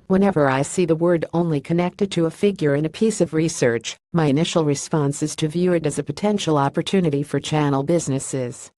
Whenever I see the word only connected to a figure in a piece of research, my initial response is to view it as a potential opportunity for channel businesses.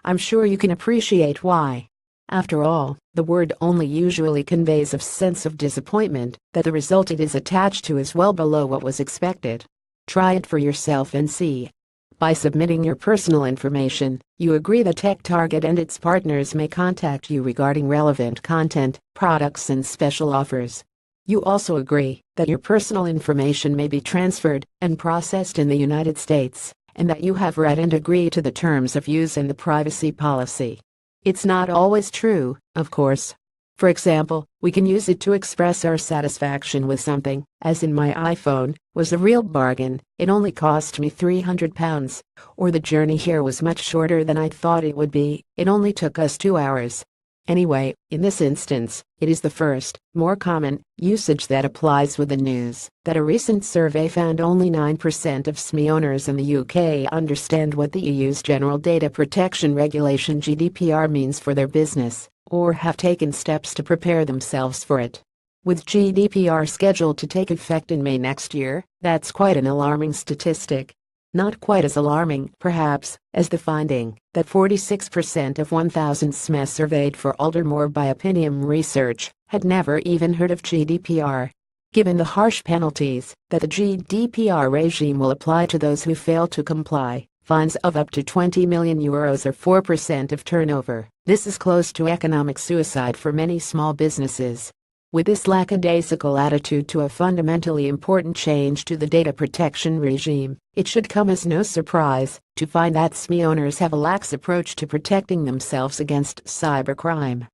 I'm sure you can appreciate why. After all, the word only usually conveys a sense of disappointment that the result it is attached to is well below what was expected. Try it for yourself and see. By submitting your personal information, you agree that TechTarget and its partners may contact you regarding relevant content, products and special offers. You also agree that your personal information may be transferred and processed in the United States, and that you have read and agree to the terms of use and the privacy policy. It's not always true, of course. For example, we can use it to express our satisfaction with something, as in my iPhone was a real bargain, it only cost me £300, or the journey here was much shorter than I thought it would be, it only took us 2 hours. Anyway, in this instance, it is the first, more common, usage that applies with the news that a recent survey found only 9% of SME owners in the UK understand what the EU's General Data Protection Regulation (GDPR) means for their business, or have taken steps to prepare themselves for it. With GDPR scheduled to take effect in May next year, that's quite an alarming statistic. Not quite as alarming, perhaps, as the finding that 46% of 1,000 SMEs surveyed for Aldermore by Opinium Research had never even heard of GDPR. Given the harsh penalties that the GDPR regime will apply to those who fail to comply, fines of up to €20 million or 4% of turnover, this is close to economic suicide for many small businesses. With this lackadaisical attitude to a fundamentally important change to the data protection regime, it should come as no surprise to find that SME owners have a lax approach to protecting themselves against cybercrime.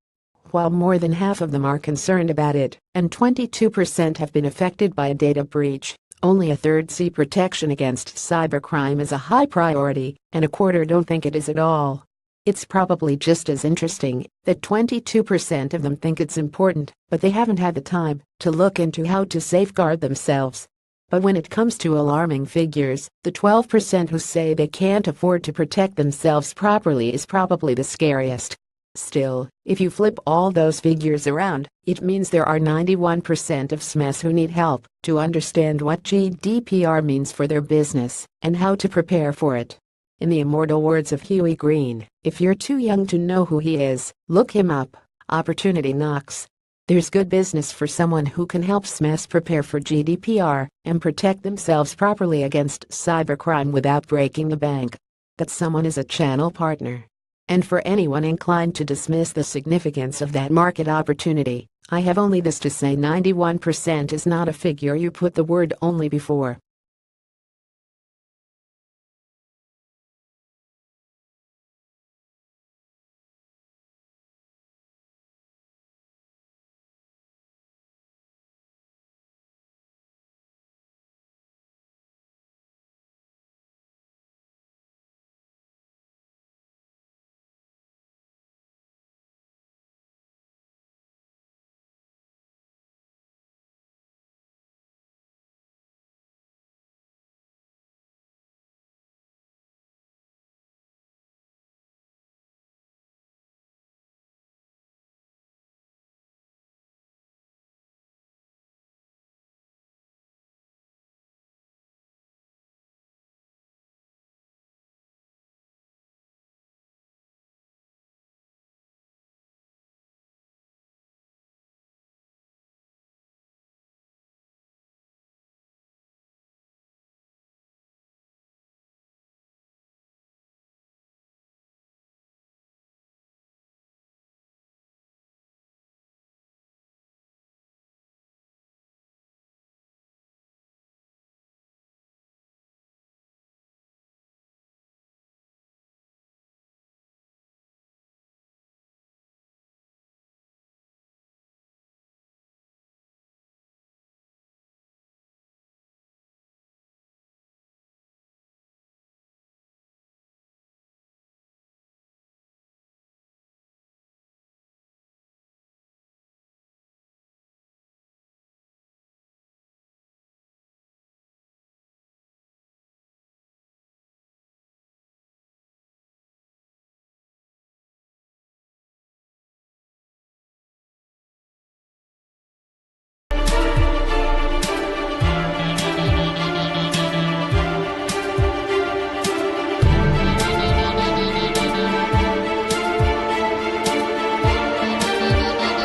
While more than half of them are concerned about it, and 22% have been affected by a data breach, only a third see protection against cybercrime as a high priority, and a quarter don't think it is at all. It's probably just as interesting that 22% of them think it's important, but they haven't had the time to look into how to safeguard themselves. But when it comes to alarming figures, the 12% who say they can't afford to protect themselves properly is probably the scariest. Still, if you flip all those figures around, it means there are 91% of SMEs who need help to understand what GDPR means for their business and how to prepare for it. In the immortal words of Huey Green, if you're too young to know who he is, look him up. Opportunity knocks. There's good business for someone who can help SMEs prepare for GDPR and protect themselves properly against cybercrime without breaking the bank. That someone is a channel partner. And for anyone inclined to dismiss the significance of that market opportunity, I have only this to say: 91% is not a figure you put the word only before.